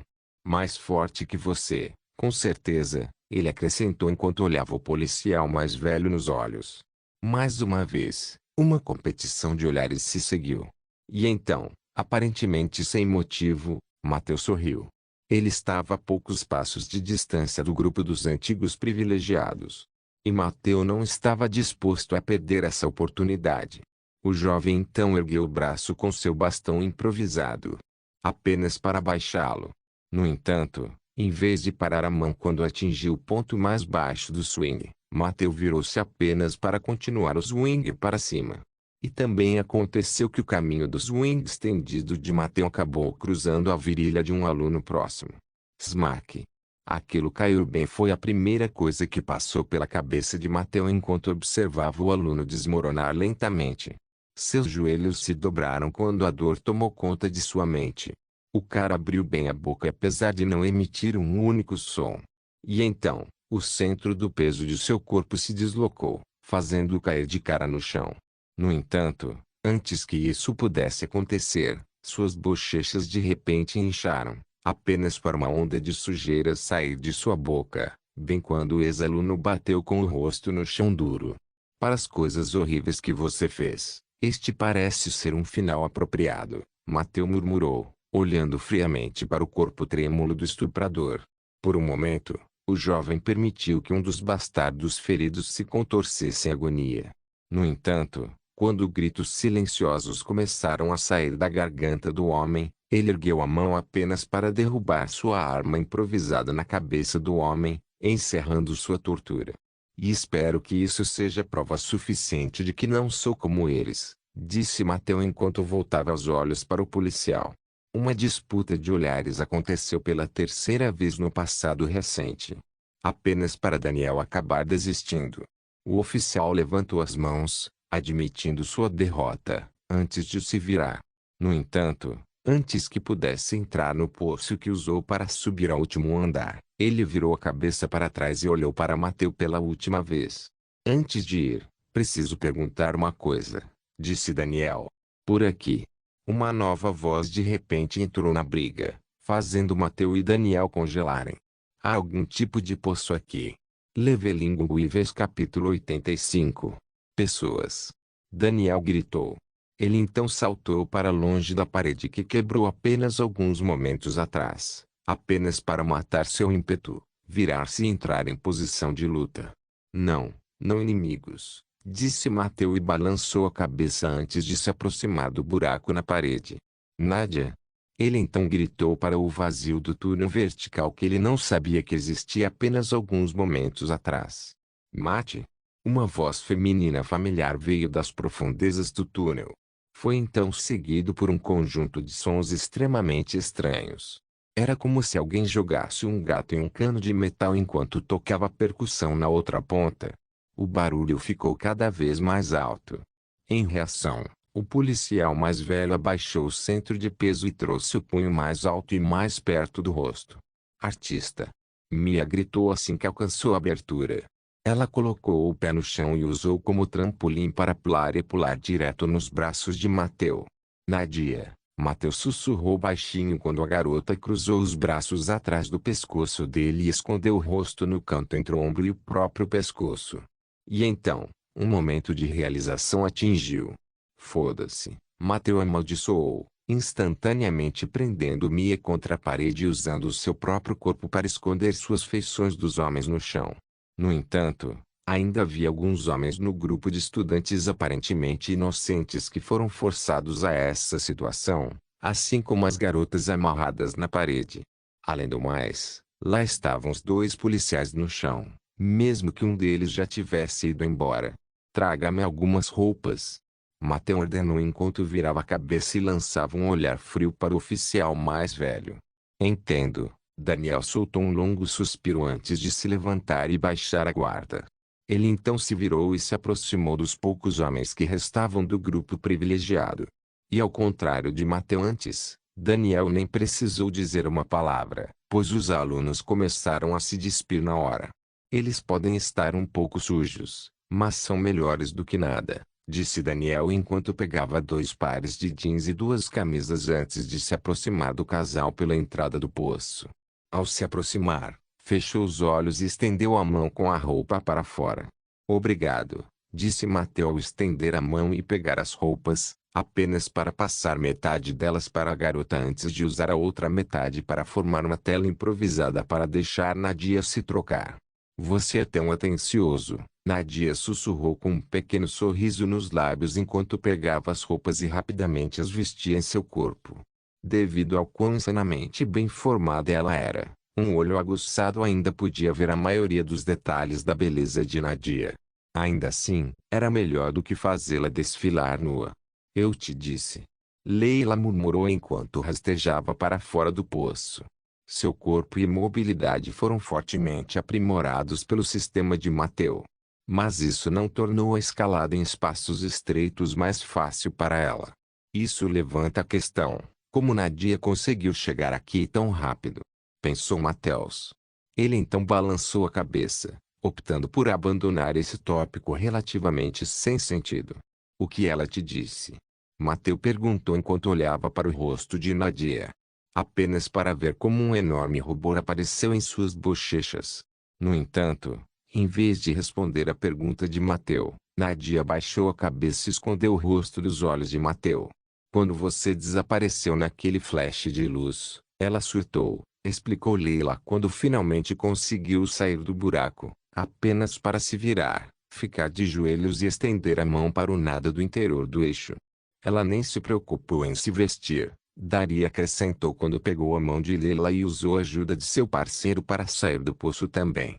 Mais forte que você, com certeza, ele acrescentou enquanto olhava o policial mais velho nos olhos. Mais uma vez, uma competição de olhares se seguiu. E então, aparentemente sem motivo, Mateu sorriu. Ele estava a poucos passos de distância do grupo dos antigos privilegiados. E Mateu não estava disposto a perder essa oportunidade. O jovem então ergueu o braço com seu bastão improvisado, apenas para baixá-lo. No entanto, em vez de parar a mão quando atingiu o ponto mais baixo do swing, Mateu virou-se apenas para continuar o swing para cima. E também aconteceu que o caminho do swing estendido de Mateu acabou cruzando a virilha de um aluno próximo. Smack! Aquilo caiu bem foi a primeira coisa que passou pela cabeça de Mateu enquanto observava o aluno desmoronar lentamente. Seus joelhos se dobraram quando a dor tomou conta de sua mente. O cara abriu bem a boca apesar de não emitir um único som. E então, o centro do peso de seu corpo se deslocou, fazendo-o cair de cara no chão. No entanto, antes que isso pudesse acontecer, suas bochechas de repente incharam, apenas para uma onda de sujeira sair de sua boca, bem quando o ex-aluno bateu com o rosto no chão duro. Para as coisas horríveis que você fez, este parece ser um final apropriado, Mateu murmurou, olhando friamente para o corpo trêmulo do estuprador. Por um momento, o jovem permitiu que um dos bastardos feridos se contorcesse em agonia. No entanto, quando gritos silenciosos começaram a sair da garganta do homem, ele ergueu a mão apenas para derrubar sua arma improvisada na cabeça do homem, encerrando sua tortura. E espero que isso seja prova suficiente de que não sou como eles, disse Mateu enquanto voltava os olhos para o policial. Uma disputa de olhares aconteceu pela terceira vez no passado recente. Apenas para Daniel acabar desistindo. O oficial levantou as mãos, admitindo sua derrota, antes de se virar. No entanto, antes que pudesse entrar no poço que usou para subir ao último andar, ele virou a cabeça para trás e olhou para Mateu pela última vez. Antes de ir, preciso perguntar uma coisa, disse Daniel. Por aqui. Uma nova voz de repente entrou na briga, fazendo Mateu e Daniel congelarem. Há algum tipo de poço aqui? Levelingo Weavers capítulo 85. Pessoas. Daniel gritou. Ele então saltou para longe da parede que quebrou apenas alguns momentos atrás, apenas para matar seu ímpeto, virar-se e entrar em posição de luta. Não, não inimigos, disse Mateu e balançou a cabeça antes de se aproximar do buraco na parede. Nádia. Ele então gritou para o vazio do túnel vertical que ele não sabia que existia apenas alguns momentos atrás. Mate. Uma voz feminina familiar veio das profundezas do túnel. Foi então seguido por um conjunto de sons extremamente estranhos. Era como se alguém jogasse um gato em um cano de metal enquanto tocava percussão na outra ponta. O barulho ficou cada vez mais alto. Em reação, o policial mais velho abaixou o centro de peso e trouxe o punho mais alto e mais perto do rosto. Artista. Mia gritou assim que alcançou a abertura. Ela colocou o pé no chão e usou como trampolim para pular e pular direto nos braços de Mateu. Nadia. Mateu sussurrou baixinho quando a garota cruzou os braços atrás do pescoço dele e escondeu o rosto no canto entre o ombro e o próprio pescoço. E então, um momento de realização atingiu. Foda-se, Mateu amaldiçoou, instantaneamente prendendo Mia contra a parede e usando o seu próprio corpo para esconder suas feições dos homens no chão. No entanto, ainda havia alguns homens no grupo de estudantes aparentemente inocentes que foram forçados a essa situação, assim como as garotas amarradas na parede. Além do mais, lá estavam os dois policiais no chão, mesmo que um deles já tivesse ido embora. Traga-me algumas roupas. Mateu ordenou enquanto virava a cabeça e lançava um olhar frio para o oficial mais velho. Entendo. Daniel soltou um longo suspiro antes de se levantar e baixar a guarda. Ele então se virou e se aproximou dos poucos homens que restavam do grupo privilegiado. E ao contrário de Mateu antes, Daniel nem precisou dizer uma palavra, pois os alunos começaram a se despir na hora. Eles podem estar um pouco sujos, mas são melhores do que nada, disse Daniel enquanto pegava 2 pares de jeans e 2 camisas antes de se aproximar do casal pela entrada do poço. Ao se aproximar, fechou os olhos e estendeu a mão com a roupa para fora. Obrigado, disse Mateu ao estender a mão e pegar as roupas, apenas para passar metade delas para a garota antes de usar a outra metade para formar uma tela improvisada para deixar Nadia se trocar. Você é tão atencioso, Nadia sussurrou com um pequeno sorriso nos lábios enquanto pegava as roupas e rapidamente as vestia em seu corpo. Devido ao quão insanamente bem formada ela era, um olho aguçado ainda podia ver a maioria dos detalhes da beleza de Nadia. Ainda assim, era melhor do que fazê-la desfilar nua. Eu te disse. Leila murmurou enquanto rastejava para fora do poço. Seu corpo e mobilidade foram fortemente aprimorados pelo sistema de Mateu. Mas isso não tornou a escalada em espaços estreitos mais fácil para ela. Isso levanta a questão: como Nadia conseguiu chegar aqui tão rápido? Pensou Matheus. Ele então balançou a cabeça, optando por abandonar esse tópico relativamente sem sentido. O que ela te disse? Mateu perguntou enquanto olhava para o rosto de Nadia. Apenas para ver como um enorme rubor apareceu em suas bochechas. No entanto, em vez de responder à pergunta de Mateu, Nadia baixou a cabeça e escondeu o rosto dos olhos de Mateu. Quando você desapareceu naquele flash de luz, ela surtou, explicou Leila quando finalmente conseguiu sair do buraco, apenas para se virar, ficar de joelhos e estender a mão para o nada do interior do eixo. Ela nem se preocupou em se vestir, Daria acrescentou quando pegou a mão de Leila e usou a ajuda de seu parceiro para sair do poço também.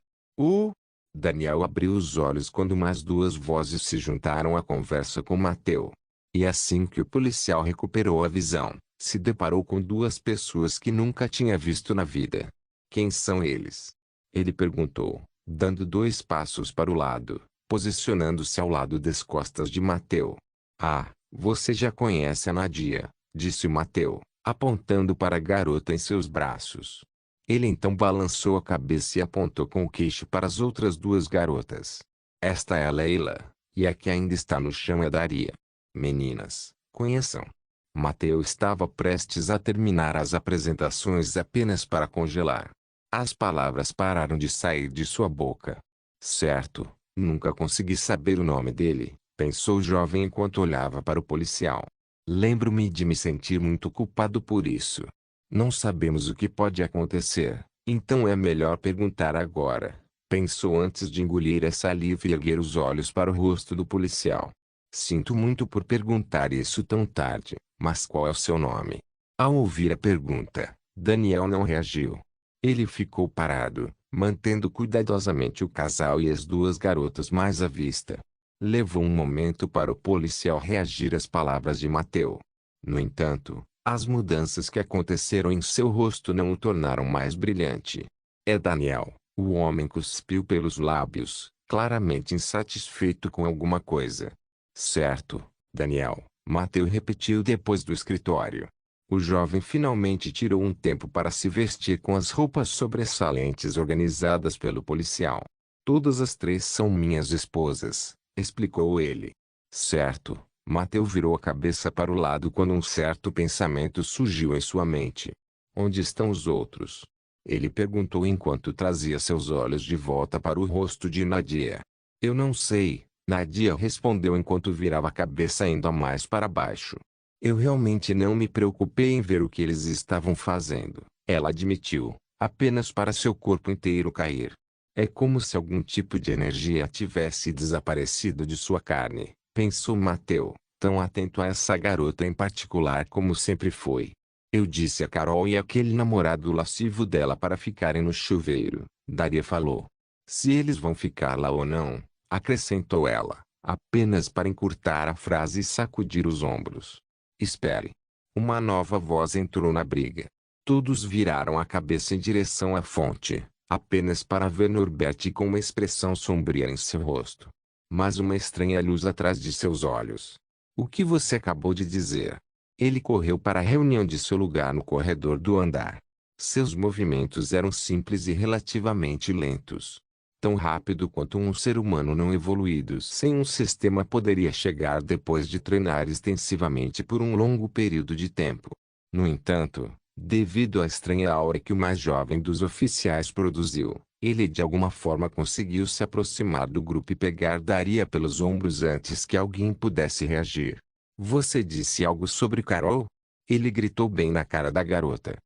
Daniel abriu os olhos quando mais duas vozes se juntaram à conversa com Mateu. E assim que o policial recuperou a visão, se deparou com duas pessoas que nunca tinha visto na vida. Quem são eles? Ele perguntou, dando 2 passos para o lado, posicionando-se ao lado das costas de Mateu. Ah, você já conhece a Nadia, disse Mateu, apontando para a garota em seus braços. Ele então balançou a cabeça e apontou com o queixo para as outras 2 garotas. Esta é a Leila, e a que ainda está no chão é a Daria. Meninas, conheçam. Mateu estava prestes a terminar as apresentações apenas para congelar. As palavras pararam de sair de sua boca. Certo, nunca consegui saber o nome dele, pensou o jovem enquanto olhava para o policial. Lembro-me de me sentir muito culpado por isso. Não sabemos o que pode acontecer, então é melhor perguntar agora, pensou antes de engolir a saliva e erguer os olhos para o rosto do policial. Sinto muito por perguntar isso tão tarde, mas qual é o seu nome? Ao ouvir a pergunta, Daniel não reagiu. Ele ficou parado, mantendo cuidadosamente o casal e as 2 garotas mais à vista. Levou um momento para o policial reagir às palavras de Mateu. No entanto, as mudanças que aconteceram em seu rosto não o tornaram mais brilhante. É Daniel, o homem cuspiu pelos lábios, claramente insatisfeito com alguma coisa. Certo, Daniel, Mateu repetiu depois do escritório. O jovem finalmente tirou um tempo para se vestir com as roupas sobressalentes organizadas pelo policial. Todas as 3 são minhas esposas, explicou ele. Certo, Mateu virou a cabeça para o lado quando um certo pensamento surgiu em sua mente. Onde estão os outros? Ele perguntou enquanto trazia seus olhos de volta para o rosto de Nadia. Eu não sei, Nadia respondeu enquanto virava a cabeça ainda mais para baixo. Eu realmente não me preocupei em ver o que eles estavam fazendo, ela admitiu, apenas para seu corpo inteiro cair. É como se algum tipo de energia tivesse desaparecido de sua carne, pensou Mateu, tão atento a essa garota em particular como sempre foi. Eu disse a Carol e aquele namorado lascivo dela para ficarem no chuveiro, Daria falou. Se eles vão ficar lá ou não, acrescentou ela, apenas para encurtar a frase e sacudir os ombros. Espere. Uma nova voz entrou na briga. Todos viraram a cabeça em direção à fonte, apenas para ver Norbert com uma expressão sombria em seu rosto. Mas uma estranha luz atrás de seus olhos. O que você acabou de dizer? Ele correu para a reunião de seu lugar no corredor do andar. Seus movimentos eram simples e relativamente lentos. Tão rápido quanto um ser humano não evoluído sem um sistema poderia chegar depois de treinar extensivamente por um longo período de tempo. No entanto, devido à estranha aura que o mais jovem dos oficiais produziu, ele de alguma forma conseguiu se aproximar do grupo e pegar Daria pelos ombros antes que alguém pudesse reagir. Você disse algo sobre Carol? Ele gritou bem na cara da garota.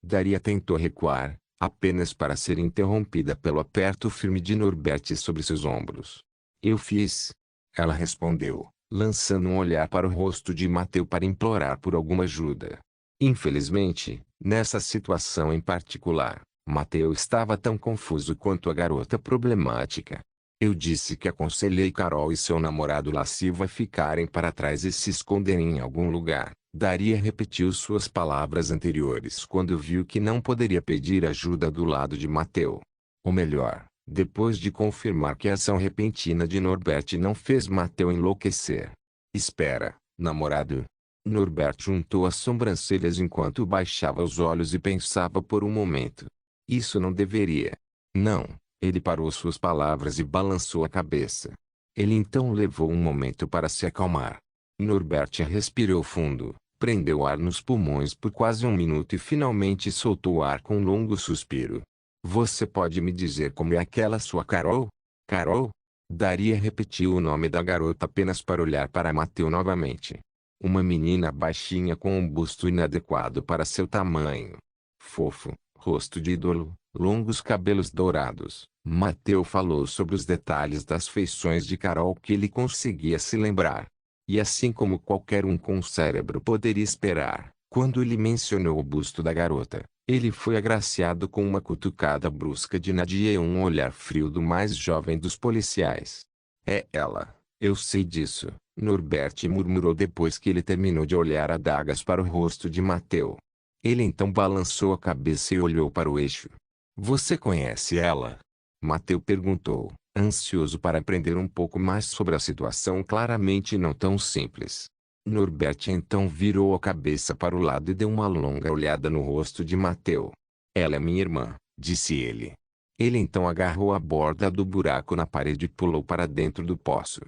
Daria tentou recuar, apenas para ser interrompida pelo aperto firme de Norbert sobre seus ombros. Eu fiz. Ela respondeu, lançando um olhar para o rosto de Mateu para implorar por alguma ajuda. Infelizmente, nessa situação em particular, Mateu estava tão confuso quanto a garota problemática. Eu disse que aconselhei Carol e seu namorado lascivo a ficarem para trás e se esconderem em algum lugar, Daria repetiu suas palavras anteriores quando viu que não poderia pedir ajuda do lado de Mateu. Ou melhor, depois de confirmar que a ação repentina de Norbert não fez Mateu enlouquecer. Espera, namorado. Norbert juntou as sobrancelhas enquanto baixava os olhos e pensava por um momento. Isso não deveria. Não, ele parou suas palavras e balançou a cabeça. Ele então levou um momento para se acalmar. Norbert respirou fundo, prendeu o ar nos pulmões por quase um minuto e finalmente soltou o ar com um longo suspiro. Você pode me dizer como é aquela sua Carol? Carol? Daria repetiu o nome da garota apenas para olhar para Mateu novamente. Uma menina baixinha com um busto inadequado para seu tamanho. Fofo, rosto de ídolo, longos cabelos dourados. Mateu falou sobre os detalhes das feições de Carol que ele conseguia se lembrar. E assim como qualquer um com cérebro poderia esperar, quando ele mencionou o busto da garota, ele foi agraciado com uma cutucada brusca de Nadia e um olhar frio do mais jovem dos policiais. É ela, eu sei disso, Norbert murmurou depois que ele terminou de olhar adagas para o rosto de Mateu. Ele então balançou a cabeça e olhou para o eixo. Você conhece ela? Mateu perguntou, ansioso para aprender um pouco mais sobre a situação claramente não tão simples. Norbert então virou a cabeça para o lado e deu uma longa olhada no rosto de Mateu. Ela é minha irmã, disse ele. Ele então agarrou a borda do buraco na parede e pulou para dentro do poço.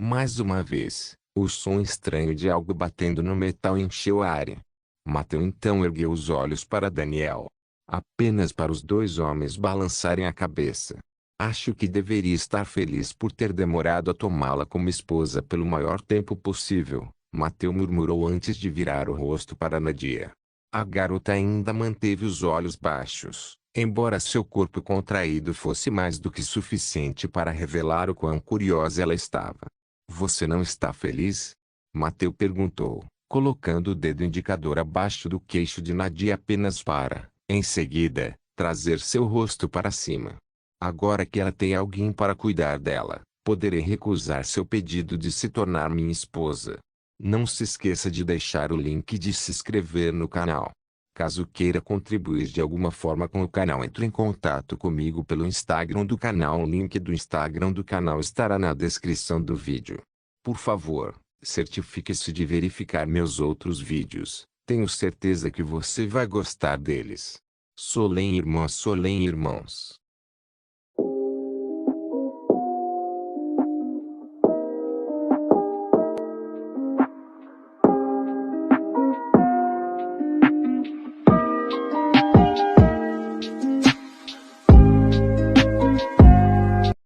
Mais uma vez, o som estranho de algo batendo no metal encheu a área. Mateu então ergueu os olhos para Daniel. Apenas para os dois homens balançarem a cabeça. Acho que deveria estar feliz por ter demorado a tomá-la como esposa pelo maior tempo possível, Mateu murmurou antes de virar o rosto para Nadia. A garota ainda manteve os olhos baixos, embora seu corpo contraído fosse mais do que suficiente para revelar o quão curiosa ela estava. Você não está feliz? Mateu perguntou, colocando o dedo indicador abaixo do queixo de Nadia apenas para, em seguida, trazer seu rosto para cima. Agora que ela tem alguém para cuidar dela, poderei recusar seu pedido de se tornar minha esposa. Não se esqueça de deixar o link de se inscrever no canal. Caso queira contribuir de alguma forma com o canal, entre em contato comigo pelo Instagram do canal. O link do Instagram do canal estará na descrição do vídeo. Por favor, certifique-se de verificar meus outros vídeos. Tenho certeza que você vai gostar deles. Solém irmãs, Solém irmãos.